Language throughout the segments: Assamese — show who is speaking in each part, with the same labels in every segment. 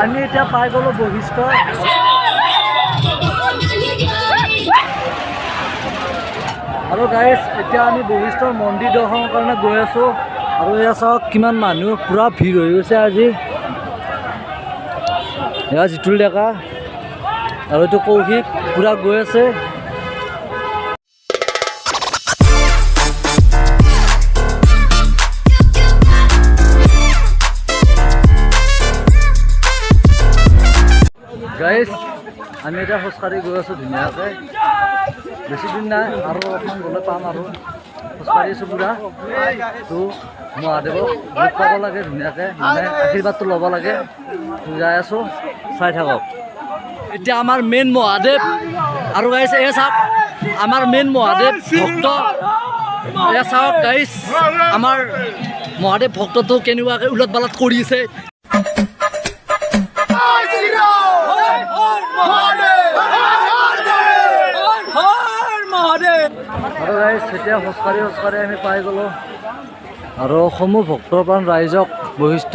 Speaker 1: আমি এতিয়া পাই গ'লো বশিষ্ঠ। আৰু গাইজ এতিয়া আমি বশিষ্ঠৰ মন্দিৰ দৰ্শনৰ কাৰণে গৈ আছোঁ। আৰু এয়া চাওক কিমান মানুহ, পুৰা ভিৰ হৈ গৈছে আজি। এয়া জিতুল ডেকা আৰু এইটো কৌশিক পুৰা গৈ আছে। গাইজ আমি এতিয়া খোজকাঢ়ি গৈ আছোঁ ধুনীয়াকৈ, বেছি দিন নাই আৰু অকণমান গ'লে পাম আৰু খোজকাঢ়ি আছোঁ পুৰা। তো মহাদেৱক ভোট পাব লাগে ধুনীয়াকৈ, মানে আশীৰ্বাদটো ল'ব লাগে। যাই আছোঁ, চাই থাকক। এতিয়া আমাৰ মেইন মহাদেৱ আৰু গাইজ এয়া চাওক আমাৰ মেইন মহাদেৱ ভক্ত। এয়া চাওক গাইজ আমাৰ মহাদেৱ ভক্তটো কেনেকুৱাকৈ উলট পালট কৰিছে। আৰু গাইজ এতিয়া খোজকাঢ়ি আমি পাই গ'লোঁ আৰু সমূহ ভক্তপ্ৰাণ ৰাইজক বশিষ্ঠ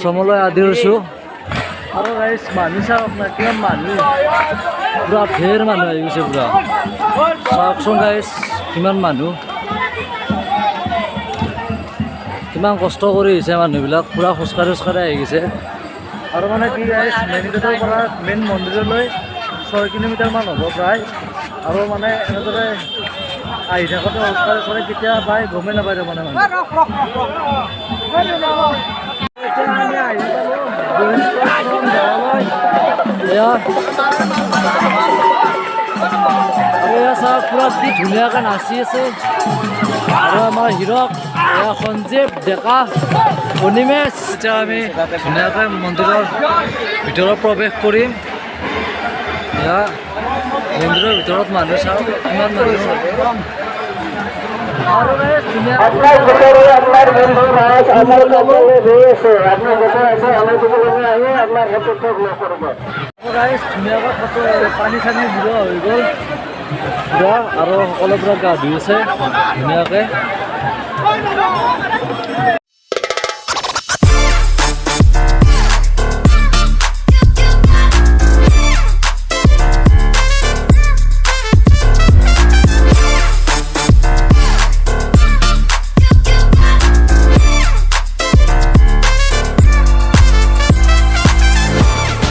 Speaker 1: সমলৈ আদি হৈছোঁ। আৰু গাইজ মানুহ চাওক না কিমান মানুহ, পুৰা ঢেৰ মানুহ আহি গৈছে পুৰা। চাওকচোন গাইজ কিমান মানুহ, কিমান কষ্ট কৰি আহিছে মানুহবিলাক, পুৰা খোজকাঢ়ি আহি গৈছে। আৰু মানে কি গাইজ মেইন গেটৰ পৰা মেইন মন্দিৰলৈ 6 কিলোমিটাৰমান হ'ব প্ৰায়। আৰু মানে এনেদৰে আহি থাকোঁতে খোজকাঢ়ি কেতিয়া পায় গমেই নাপায় তাৰমানে মানুহ। আমি আহি পালোঁ বশিষ্ঠ দেৱালয়। এয়া চাওক পুৰা কি ধুনীয়াকৈ নাচি আছে। আৰু আমাৰ হিৰক এয়া সঞ্জীৱ ডেকা অনিমেষ। এতিয়া আমি ধুনীয়াকৈ মন্দিৰৰ ভিতৰত প্ৰৱেশ কৰিম। এয়া মন্দিৰৰ ভিতৰত মানুহ চাওক কিমান মানুহ। ধুনীয়াকৈ ফটো পানী চানী দিব হৈ গ'ল পুৰা, আৰু সকলো পুৰা গা ধুই আছে ধুনীয়াকৈ।